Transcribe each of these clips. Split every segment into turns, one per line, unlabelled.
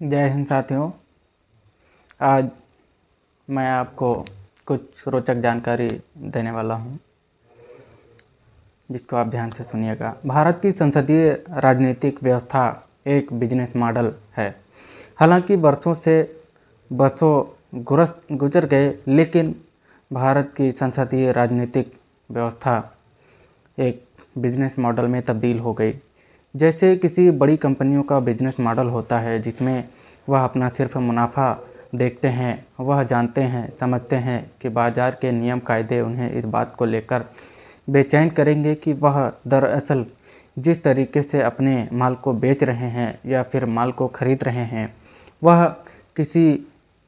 जय हिंद साथियों। आज मैं आपको कुछ रोचक जानकारी देने वाला हूं, जिसको आप ध्यान से सुनिएगा। भारत की संसदीय राजनीतिक व्यवस्था एक बिजनेस मॉडल है। हालांकि वर्षों गुजर गए, लेकिन भारत की संसदीय राजनीतिक व्यवस्था एक बिजनेस मॉडल में तब्दील हो गई। जैसे किसी बड़ी कंपनियों का बिजनेस मॉडल होता है, जिसमें वह अपना सिर्फ मुनाफा देखते हैं। वह जानते हैं, समझते हैं कि बाज़ार के नियम कायदे उन्हें इस बात को लेकर बेचैन करेंगे कि वह दरअसल जिस तरीके से अपने माल को बेच रहे हैं या फिर माल को खरीद रहे हैं, वह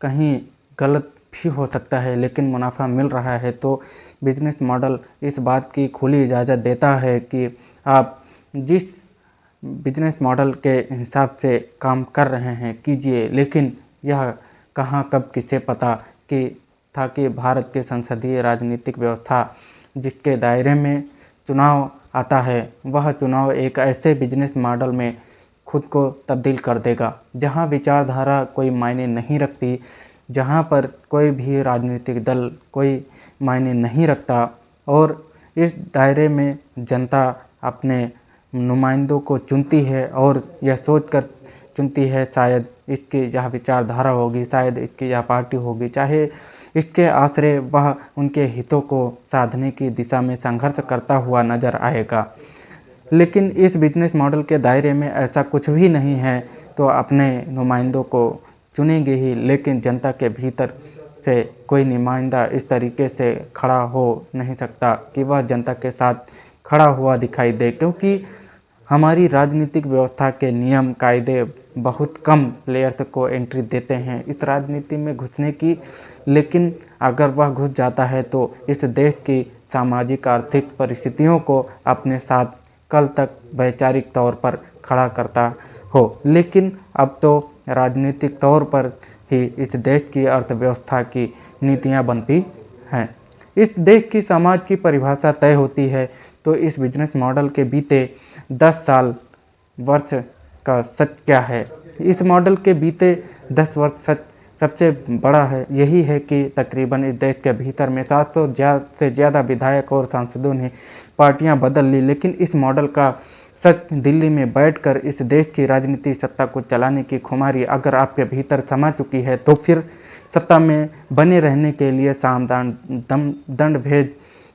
कहीं गलत भी हो सकता है, लेकिन मुनाफा मिल रहा है। तो बिजनेस मॉडल इस बात की खुली इजाज़त देता है कि आप जिस बिजनेस मॉडल के हिसाब से काम कर रहे हैं कीजिए, लेकिन यह कहाँ कब किसे पता कि भारत के संसदीय राजनीतिक व्यवस्था जिसके दायरे में चुनाव आता है, वह चुनाव एक ऐसे बिजनेस मॉडल में खुद को तब्दील कर देगा जहां विचारधारा कोई मायने नहीं रखती, जहां पर कोई भी राजनीतिक दल कोई मायने नहीं रखता, और इस दायरे में जनता अपने नुमाइंदों को चुनती है और यह सोचकर चुनती है शायद इसकी यह विचारधारा होगी, शायद इसकी यह पार्टी होगी, चाहे इसके आश्रय वह उनके हितों को साधने की दिशा में संघर्ष करता हुआ नजर आएगा। लेकिन इस बिजनेस मॉडल के दायरे में ऐसा कुछ भी नहीं है, तो अपने नुमाइंदों को चुनेंगे ही, लेकिन जनता के भीतर से कोई नुमाइंदा इस तरीके से खड़ा हो नहीं सकता कि वह जनता के साथ खड़ा हुआ दिखाई दे, क्योंकि हमारी राजनीतिक व्यवस्था के नियम कायदे बहुत कम प्लेयर्स को एंट्री देते हैं इस राजनीति में घुसने की। लेकिन अगर वह घुस जाता है तो इस देश की सामाजिक आर्थिक परिस्थितियों को अपने साथ कल तक वैचारिक तौर पर खड़ा करता हो। लेकिन अब तो राजनीतिक तौर पर ही इस देश की अर्थव्यवस्था की नीतियां बनती हैं। इस देश की समाज की परिभाषा तय होती है। तो इस बिजनेस मॉडल के बीते 10 वर्ष का सच क्या है? इस मॉडल के बीते 10 वर्ष सच सबसे बड़ा है यही है कि तकरीबन इस देश के भीतर में 700 से ज़्यादा विधायक और सांसदों ने पार्टियां बदल ली, लेकिन इस मॉडल का सच दिल्ली में बैठकर इस देश की राजनीति सत्ता को चलाने की खुमारी अगर आपके भीतर समा चुकी है, तो फिर सत्ता में बने रहने के लिए साम दंड भेद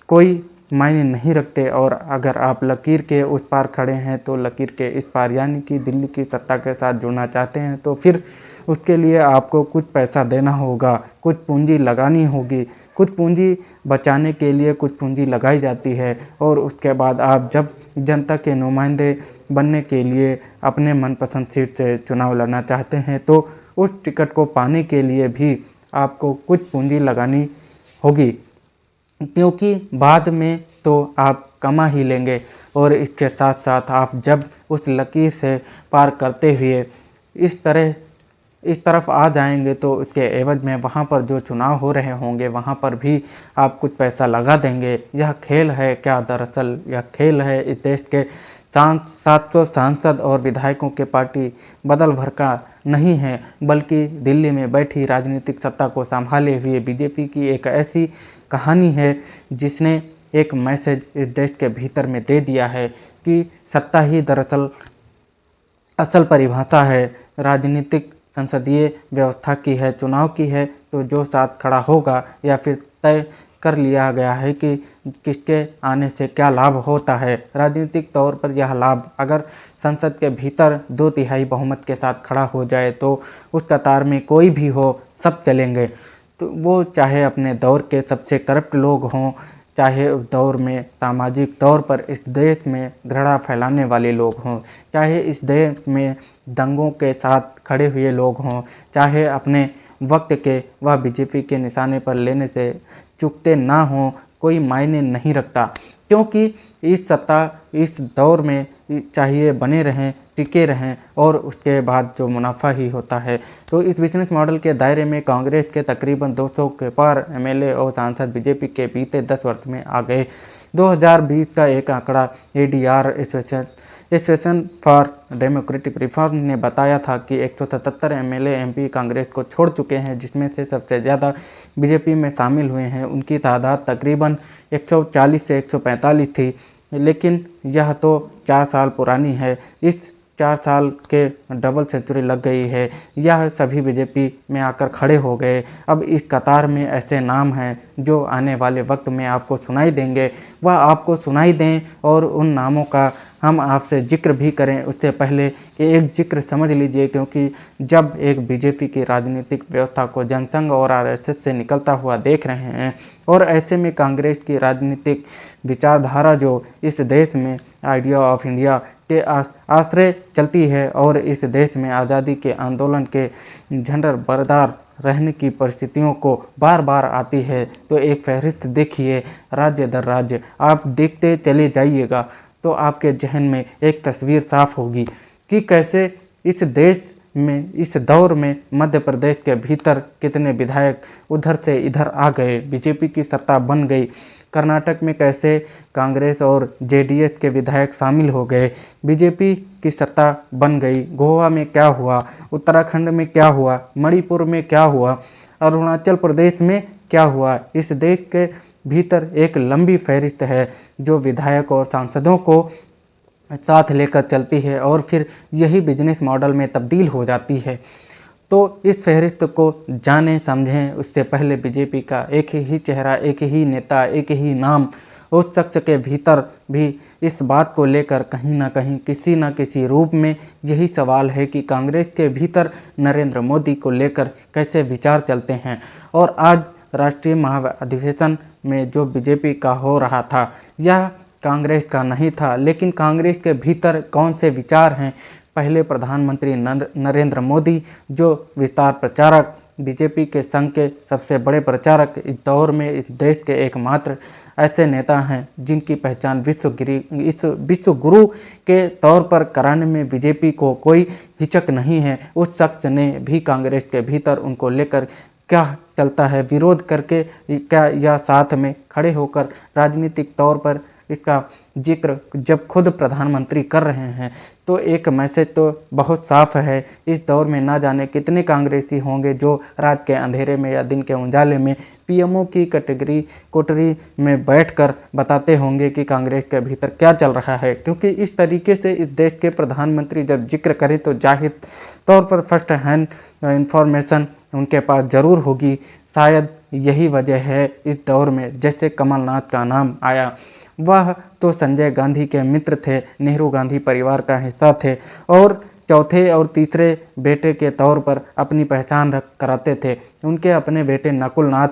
कोई मायने नहीं रखते। और अगर आप लकीर के उस पार खड़े हैं तो लकीर के इस पार यानी कि दिल्ली की सत्ता के साथ जुड़ना चाहते हैं, तो फिर उसके लिए आपको कुछ पैसा देना होगा, कुछ पूंजी लगानी होगी। कुछ पूंजी बचाने के लिए कुछ पूंजी लगाई जाती है, और उसके बाद आप जब जनता के नुमाइंदे बनने के लिए अपने मनपसंद सीट से चुनाव लड़ना चाहते हैं, तो उस टिकट को पाने के लिए भी आपको कुछ पूंजी लगानी होगी, क्योंकि बाद में तो आप कमा ही लेंगे। और इसके साथ साथ आप जब उस लकीर से पार करते हुए इस तरफ आ जाएंगे, तो उसके एवज में वहाँ पर जो चुनाव हो रहे होंगे वहाँ पर भी आप कुछ पैसा लगा देंगे। यह खेल है क्या? दरअसल यह खेल है इस देश के 700 सांसद और विधायकों के पार्टी बदल भर का नहीं है, बल्कि दिल्ली में बैठी राजनीतिक सत्ता को संभाले हुए बीजेपी की एक ऐसी कहानी है जिसने एक मैसेज इस देश के भीतर में दे दिया है कि सत्ता ही दरअसल असल परिभाषा है, राजनीतिक संसदीय व्यवस्था की है, चुनाव की है। तो जो साथ खड़ा होगा या फिर तय कर लिया गया है कि किसके आने से क्या लाभ होता है। राजनीतिक तौर पर यह लाभ अगर संसद के भीतर 2/3 बहुमत के साथ खड़ा हो जाए, तो उस कतार में कोई भी हो, सब चलेंगे। तो वो चाहे अपने दौर के सबसे करप्ट लोग हों, चाहे उस दौर में सामाजिक तौर पर इस देश में घृणा फैलाने वाले लोग हों, चाहे इस देश में दंगों के साथ खड़े हुए लोग हों, चाहे अपने वक्त के वह बीजेपी के निशाने पर लेने से चूकते ना हों, कोई मायने नहीं रखता, क्योंकि इस दौर में चाहिए बने रहें, टिके रहें, और उसके बाद जो मुनाफा ही होता है। तो इस बिजनेस मॉडल के दायरे में कांग्रेस के तकरीबन 200 के पार एमएलए और सांसद बीजेपी के बीते 10 वर्ष में आ गए। 2020 का एक आंकड़ा ADR association for democratic reform ने बताया था कि 177 एमएलए एमपी कांग्रेस को छोड़ चुके हैं, जिसमें से सबसे ज़्यादा बीजेपी में शामिल हुए हैं। उनकी तादाद तकरीबन 140 से 145 थी, लेकिन यह तो 4 साल पुरानी है। इस 4 साल के डबल सेंचुरी लग गई है। यह सभी बीजेपी में आकर खड़े हो गए। अब इस कतार में ऐसे नाम हैं जो आने वाले वक्त में आपको सुनाई देंगे, वह आपको सुनाई दें और उन नामों का हम आपसे जिक्र भी करें उससे पहले कि एक जिक्र समझ लीजिए, क्योंकि जब एक बीजेपी की राजनीतिक व्यवस्था को जनसंघ और आरएसएस से निकलता हुआ देख रहे हैं और ऐसे में कांग्रेस की राजनीतिक विचारधारा जो इस देश में आइडिया ऑफ इंडिया के आश्रय चलती है और इस देश में आज़ादी के आंदोलन के झंडा बरदार रहने की परिस्थितियों को बार बार आती है, तो एक फहरिस्त देखिए राज्य दर राज्य, आप देखते चले जाइएगा तो आपके जहन में एक तस्वीर साफ होगी कि कैसे इस देश में इस दौर में मध्य प्रदेश के भीतर कितने विधायक उधर से इधर आ गए, बीजेपी की सत्ता बन गई। कर्नाटक में कैसे कांग्रेस और जेडीएस के विधायक शामिल हो गए, बीजेपी की सत्ता बन गई। गोवा में क्या हुआ, उत्तराखंड में क्या हुआ, मणिपुर में क्या हुआ, अरुणाचल प्रदेश में क्या हुआ। इस देश के भीतर एक लंबी फहरिस्त है जो विधायक और सांसदों को साथ लेकर चलती है और फिर यही बिजनेस मॉडल में तब्दील हो जाती है। तो इस फहरिस्त को जानें समझें उससे पहले बीजेपी का एक ही चेहरा, एक ही नेता, एक ही नाम, उस शख्स के भीतर भी इस बात को लेकर कहीं ना कहीं किसी न किसी रूप में यही सवाल है कि कांग्रेस के भीतर नरेंद्र मोदी को लेकर कैसे विचार चलते हैं। और आज राष्ट्रीय महाअधिवेशन में जो बीजेपी का हो रहा था यह कांग्रेस का नहीं था, लेकिन कांग्रेस के भीतर कौन से विचार हैं। पहले प्रधानमंत्री नरेंद्र मोदी जो विस्तार प्रचारक, बीजेपी के संघ के सबसे बड़े प्रचारक, इस दौर में इस देश के एकमात्र ऐसे नेता हैं जिनकी पहचान विश्व गुरु के तौर पर कराने में बीजेपी को कोई हिचक नहीं है। उस शख्स ने भी कांग्रेस के भीतर उनको लेकर क्या चलता है, विरोध करके क्या या साथ में खड़े होकर राजनीतिक तौर पर इसका जिक्र जब खुद प्रधानमंत्री कर रहे हैं तो एक मैसेज तो बहुत साफ है। इस दौर में ना जाने कितने कांग्रेसी होंगे जो रात के अंधेरे में या दिन के उजाले में पीएमओ की कोठरी में बैठकर बताते होंगे कि कांग्रेस के भीतर क्या चल रहा है, क्योंकि इस तरीके से इस देश के प्रधानमंत्री जब जिक्र करें तो जाहिर तौर पर फर्स्ट हैंड इंफॉर्मेशन उनके पास ज़रूर होगी। शायद यही वजह है इस दौर में जैसे कमलनाथ का नाम आया, वह तो संजय गांधी के मित्र थे, नेहरू गांधी परिवार का हिस्सा थे और चौथे और तीसरे बेटे के तौर पर अपनी पहचान कराते थे। उनके अपने बेटे नकुल नाथ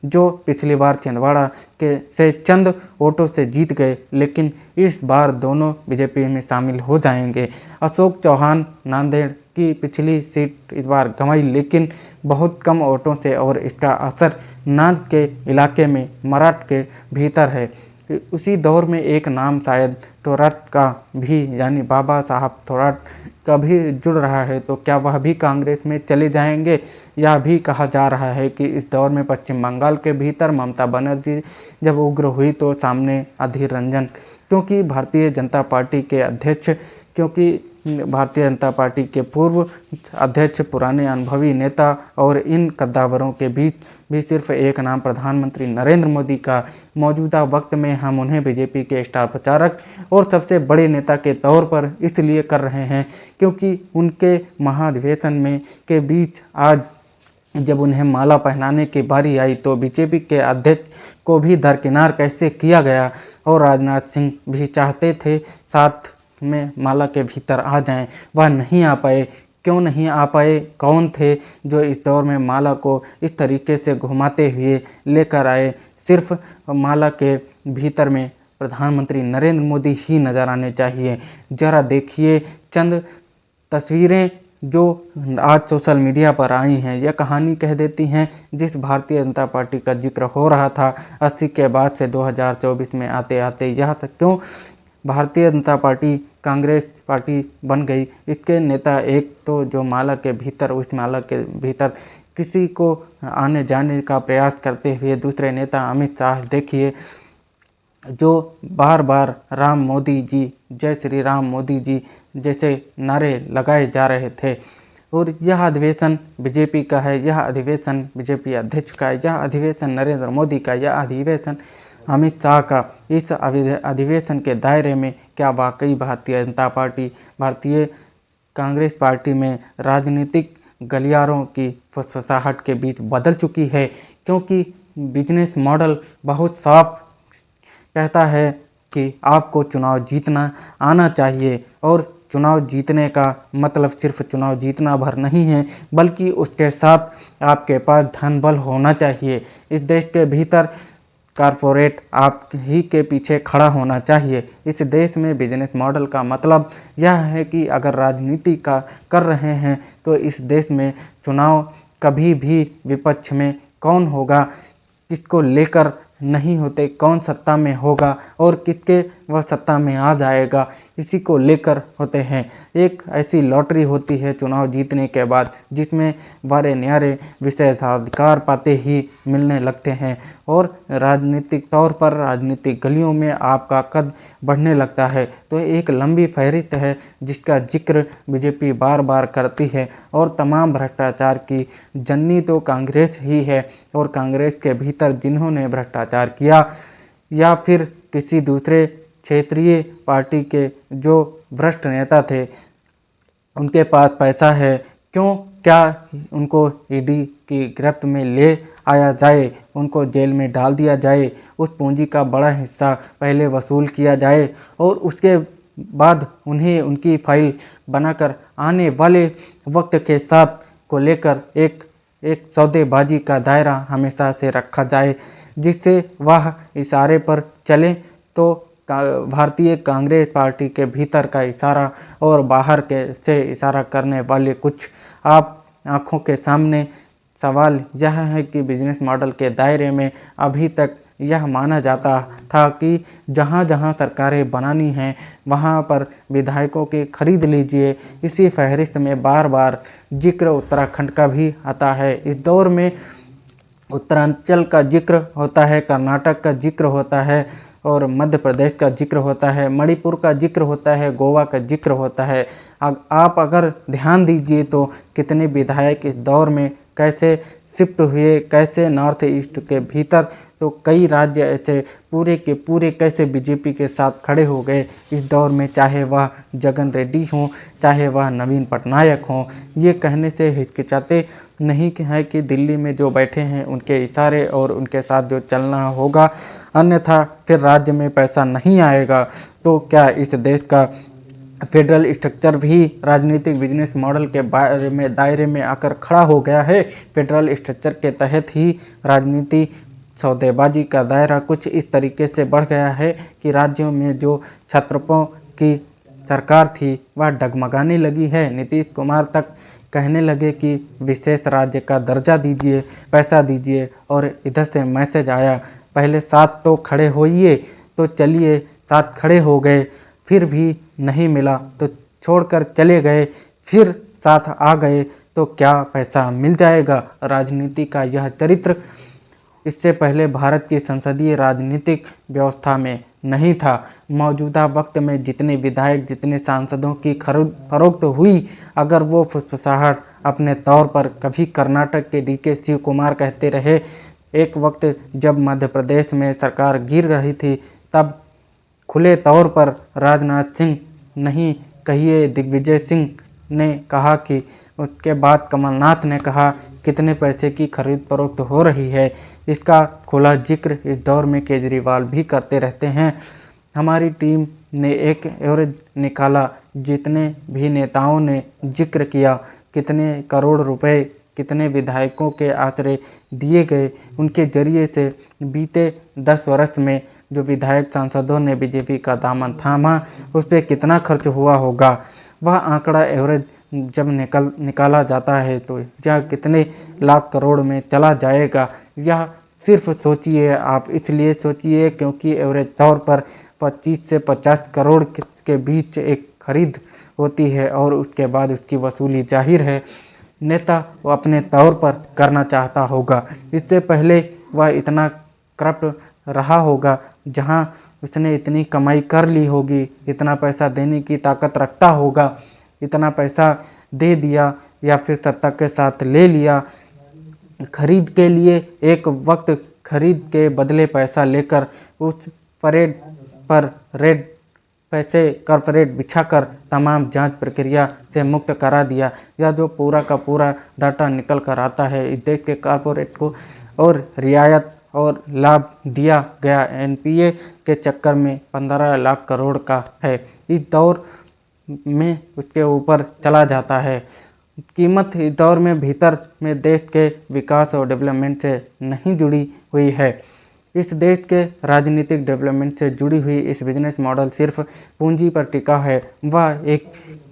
जो पिछली बार छिंदवाड़ा से चंद वोटों से जीत गए, लेकिन इस बार दोनों बीजेपी में शामिल हो जाएंगे। अशोक चौहान नांदेड़ की पिछली सीट इस बार गंवाई, लेकिन बहुत कम वोटों से, और इसका असर नांद के इलाके में मराठ के भीतर है। उसी दौर में एक नाम शायद थोराट का भी, यानी बाबा साहब थोराट का भी जुड़ रहा है, तो क्या वह भी कांग्रेस में चले जाएंगे। यह भी कहा जा रहा है कि इस दौर में पश्चिम बंगाल के भीतर ममता बनर्जी जब उग्र हुई तो सामने अधीर रंजन, क्योंकि भारतीय जनता पार्टी के पूर्व अध्यक्ष, पुराने अनुभवी नेता, और इन कद्दावरों के बीच भी सिर्फ एक नाम प्रधानमंत्री नरेंद्र मोदी का। मौजूदा वक्त में हम उन्हें बीजेपी के स्टार प्रचारक और सबसे बड़े नेता के तौर पर इसलिए कर रहे हैं क्योंकि उनके महाधिवेशन में के बीच आज जब उन्हें माला पहनाने की बारी आई तो बीजेपी के अध्यक्ष को भी दरकिनार कैसे किया गया, और राजनाथ सिंह भी चाहते थे साथ में माला के भीतर आ जाएं, वह नहीं आ पाए। क्यों नहीं आ पाए, कौन थे जो इस दौर में माला को इस तरीके से घुमाते हुए लेकर आए। सिर्फ माला के भीतर में प्रधानमंत्री नरेंद्र मोदी ही नज़र आने चाहिए। ज़रा देखिए चंद तस्वीरें जो आज सोशल मीडिया पर आई हैं, यह कहानी कह देती हैं। जिस भारतीय जनता पार्टी का जिक्र हो रहा था 80 के बाद से 2024 में आते आते यह तक क्यों भारतीय जनता पार्टी कांग्रेस पार्टी बन गई, इसके नेता एक तो जो माला के भीतर, उस माला के भीतर किसी को आने जाने का प्रयास करते हुए दूसरे नेता अमित शाह देखिए जो बार बार राम मोदी जी, जय श्री राम मोदी जी जैसे नारे लगाए जा रहे थे। और यह अधिवेशन बीजेपी का है, यह अधिवेशन बीजेपी अध्यक्ष का है, यह अधिवेशन नरेंद्र मोदी का, यह अधिवेशन अमित शाह का। इस अधिवेशन के दायरे में क्या वाकई भारतीय जनता पार्टी, भारतीय कांग्रेस पार्टी में राजनीतिक गलियारों की फुसफुसाहट के बीच बदल चुकी है? क्योंकि बिजनेस मॉडल बहुत साफ कहता है कि आपको चुनाव जीतना आना चाहिए, और चुनाव जीतने का मतलब सिर्फ चुनाव जीतना भर नहीं है, बल्कि उसके साथ आपके पास धन बल होना चाहिए। इस देश के भीतर कारपोरेट आप ही के पीछे खड़ा होना चाहिए। इस देश में बिजनेस मॉडल का मतलब यह है कि अगर राजनीति का कर रहे हैं तो इस देश में चुनाव कभी भी विपक्ष में कौन होगा, किसको लेकर नहीं होते, कौन सत्ता में होगा और किसके वह सत्ता में आ जाएगा, इसी को लेकर होते हैं। एक ऐसी लॉटरी होती है चुनाव जीतने के बाद, जिसमें बारे न्यारे विशेषाधिकार पाते ही मिलने लगते हैं और राजनीतिक तौर पर राजनीतिक गलियों में आपका कद बढ़ने लगता है। तो एक लंबी फहरिस्त है जिसका जिक्र बीजेपी बार बार करती है, और तमाम भ्रष्टाचार की जननी तो कांग्रेस ही है। और कांग्रेस के भीतर जिन्होंने भ्रष्टाचार किया या फिर किसी दूसरे क्षेत्रीय पार्टी के जो भ्रष्ट नेता थे, उनके पास पैसा है, क्यों क्या उनको ईडी की गिरफ्त में ले आया जाए, उनको जेल में डाल दिया जाए, उस पूंजी का बड़ा हिस्सा पहले वसूल किया जाए और उसके बाद उन्हें उनकी फाइल बनाकर आने वाले वक्त के साथ को लेकर एक सौदेबाजी का दायरा हमेशा से रखा जाए, जिससे वह इशारे पर चले। तो भारतीय कांग्रेस पार्टी के भीतर का इशारा और बाहर के से इशारा करने वाले कुछ आप आंखों के सामने सवाल यह है कि बिजनेस मॉडल के दायरे में अभी तक यह माना जाता था कि जहाँ जहाँ सरकारें बनानी हैं वहाँ पर विधायकों के खरीद लीजिए। इसी फहरिस्त में बार बार जिक्र उत्तराखंड का भी आता है। इस दौर में उत्तरांचल का जिक्र होता है, कर्नाटक का जिक्र होता है और मध्य प्रदेश का जिक्र होता है, मणिपुर का जिक्र होता है, गोवा का जिक्र होता है। आप अगर ध्यान दीजिए तो कितने विधायक इस दौर में कैसे शिफ्ट हुए, कैसे नॉर्थ ईस्ट के भीतर तो कई राज्य ऐसे पूरे के पूरे कैसे बीजेपी के साथ खड़े हो गए इस दौर में, चाहे वह जगन रेड्डी हों, चाहे वह नवीन पटनायक हों। ये कहने से हिचकिचाते नहीं है कि दिल्ली में जो बैठे हैं उनके इशारे और उनके साथ जो चलना होगा, अन्यथा फिर राज्य में पैसा नहीं आएगा। तो क्या इस देश का फेडरल स्ट्रक्चर भी राजनीतिक बिजनेस मॉडल के दायरे में आकर खड़ा हो गया है? फेडरल स्ट्रक्चर के तहत ही राजनीति सौदेबाजी का दायरा कुछ इस तरीके से बढ़ गया है कि राज्यों में जो छत्रपों की सरकार थी वह डगमगाने लगी है। नीतीश कुमार तक कहने लगे कि विशेष राज्य का दर्जा दीजिए, पैसा दीजिए, और इधर से मैसेज आया पहले साथ तो खड़े होइए, तो चलिए साथ खड़े हो गए, फिर भी नहीं मिला तो छोड़कर चले गए, फिर साथ आ गए तो क्या पैसा मिल जाएगा? राजनीति का यह चरित्र इससे पहले भारत की संसदीय राजनीतिक व्यवस्था में नहीं था। मौजूदा वक्त में जितने विधायक, जितने सांसदों की खरीद फरोख्त हुई, अगर वो फुसफुसाहट अपने तौर पर कभी कर्नाटक के DK शिव कुमार कहते रहे, एक वक्त जब मध्य प्रदेश में सरकार गिर रही थी तब खुले तौर पर राजनाथ सिंह नहीं कहिए दिग्विजय सिंह ने कहा कि उसके बाद कमलनाथ ने कहा कितने पैसे की खरीद फरोख्त हो रही है। इसका खुला जिक्र इस दौर में केजरीवाल भी करते रहते हैं। हमारी टीम ने एक एवरेज निकाला, जितने भी नेताओं ने जिक्र किया, कितने करोड़ रुपए कितने विधायकों के आश्रय दिए गए, उनके जरिए से बीते 10 वर्ष में जो विधायक सांसदों ने बीजेपी का दामन थामा, उस पर कितना खर्च हुआ होगा, वह आंकड़ा एवरेज जब निकाला जाता है तो यह कितने लाख करोड़ में चला जाएगा। यह सिर्फ सोचिए आप, इसलिए सोचिए क्योंकि एवरेज तौर पर 25 से 50 करोड़ के बीच एक खरीद होती है और उसके बाद उसकी वसूली जाहिर है नेता वो अपने तौर पर करना चाहता होगा। इससे पहले वह इतना करप्ट रहा होगा, जहां उसने इतनी कमाई कर ली होगी, इतना पैसा देने की ताकत रखता होगा, इतना पैसा दे दिया या फिर सत्ता के साथ ले लिया, खरीद के लिए एक वक्त खरीद के बदले पैसा लेकर उस परेड पर रेड पैसे कॉर्पोरेट बिछाकर तमाम जांच प्रक्रिया से मुक्त करा दिया। यह जो पूरा का पूरा डाटा निकल कर आता है इस देश के कॉर्पोरेट को, और रियायत और लाभ दिया गया एनपीए के चक्कर में 15 लाख करोड़ का है। इस दौर में उसके ऊपर चला जाता है। कीमत इस दौर में भीतर में देश के विकास और डेवलपमेंट से नहीं जुड़ी हुई है। इस देश के राजनीतिक डेवलपमेंट से जुड़ी हुई इस बिजनेस मॉडल सिर्फ पूंजी पर टिका है। वह एक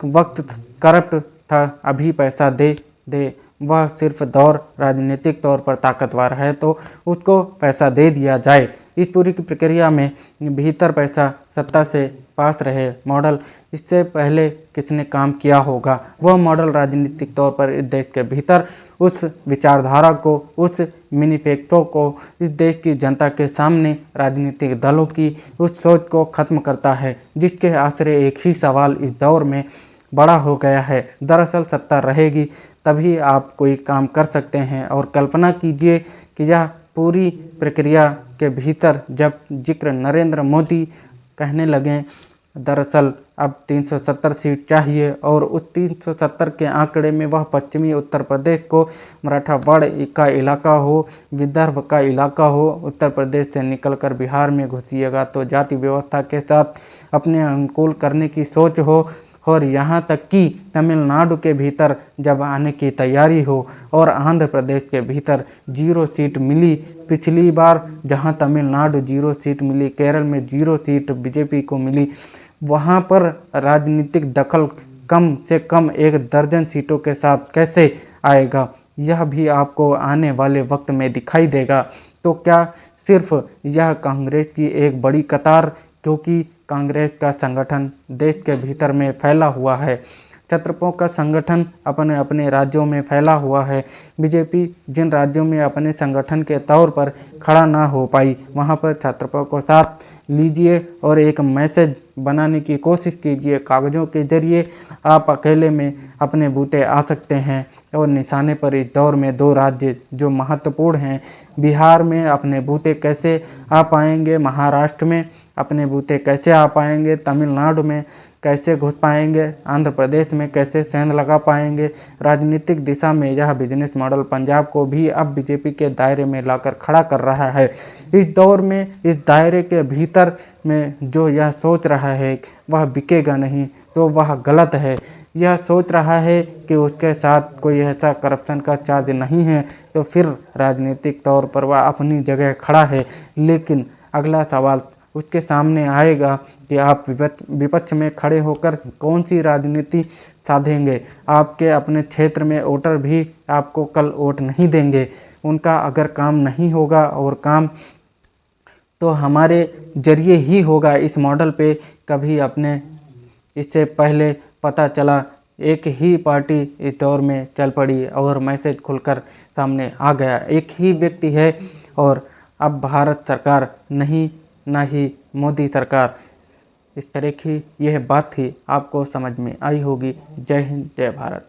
वक्त करप्ट था, अभी पैसा दे दे। वह सिर्फ दौर राजनीतिक तौर पर ताकतवर है तो उसको पैसा दे दिया जाए। इस पूरी की प्रक्रिया में भीतर पैसा सत्ता से पास रहे मॉडल, इससे पहले किसने काम किया होगा? वह मॉडल राजनीतिक तौर पर इस देश के भीतर उस विचारधारा को, उस मैनिफेस्टो को इस देश की जनता के सामने राजनीतिक दलों की उस सोच को खत्म करता है, जिसके आश्रय एक ही सवाल इस दौर में बड़ा हो गया है। दरअसल सत्ता रहेगी तभी आप कोई काम कर सकते हैं। और कल्पना कीजिए कि यह पूरी प्रक्रिया के भीतर जब जिक्र नरेंद्र मोदी कहने लगे दरअसल अब 370 सीट चाहिए, और उस 370 के आंकड़े में वह पश्चिमी उत्तर प्रदेश को, मराठवाड़ का इलाका हो, विदर्भ का इलाका हो, उत्तर प्रदेश से निकलकर बिहार में घुसिएगा तो जाति व्यवस्था के साथ अपने अनुकूल करने की सोच हो, और यहाँ तक कि तमिलनाडु के भीतर जब आने की तैयारी हो, और आंध्र प्रदेश के भीतर 0 सीट मिली पिछली बार, जहाँ तमिलनाडु 0 सीट मिली, केरल में 0 सीट बीजेपी को मिली, वहाँ पर राजनीतिक दखल कम से कम 1 दर्जन सीटों के साथ कैसे आएगा, यह भी आपको आने वाले वक्त में दिखाई देगा। तो क्या सिर्फ यह कांग्रेस की एक बड़ी कतार, क्योंकि कांग्रेस का संगठन देश के भीतर में फैला हुआ है, छत्रपों का संगठन अपने अपने राज्यों में फैला हुआ है। बीजेपी जिन राज्यों में अपने संगठन के तौर पर खड़ा ना हो पाई, वहां पर छत्रपों को साथ लीजिए और एक मैसेज बनाने की कोशिश कीजिए। कागज़ों के जरिए आप अकेले में अपने बूते आ सकते हैं, और निशाने पर इस दौर में 2 राज्य जो महत्वपूर्ण हैं, बिहार में अपने बूते कैसे आ पाएंगे, महाराष्ट्र में अपने बूते कैसे आ पाएंगे, तमिलनाडु में कैसे घुस पाएंगे, आंध्र प्रदेश में कैसे सेंध लगा पाएंगे। राजनीतिक दिशा में यह बिजनेस मॉडल पंजाब को भी अब बीजेपी के दायरे में लाकर खड़ा कर रहा है। इस दौर में इस दायरे के भीतर में जो यह सोच रहा है वह बिकेगा नहीं तो वह गलत है। यह सोच रहा है कि उसके साथ कोई ऐसा करप्शन का चार्ज नहीं है तो फिर राजनीतिक तौर पर वह अपनी जगह खड़ा है। लेकिन अगला सवाल उसके सामने आएगा कि आप विपक्ष में खड़े होकर कौन सी राजनीति साधेंगे। आपके अपने क्षेत्र में वोटर भी आपको कल वोट नहीं देंगे, उनका अगर काम नहीं होगा, और काम तो हमारे जरिए ही होगा। इस मॉडल पे कभी अपने इससे पहले पता चला एक ही पार्टी इस दौर में चल पड़ी और मैसेज खुलकर सामने आ गया, एक ही व्यक्ति है, और अब भारत सरकार नहीं, ना ही मोदी सरकार। इस तरह की यह बात थी, आपको समझ में आई होगी। जय हिंद, जय भारत।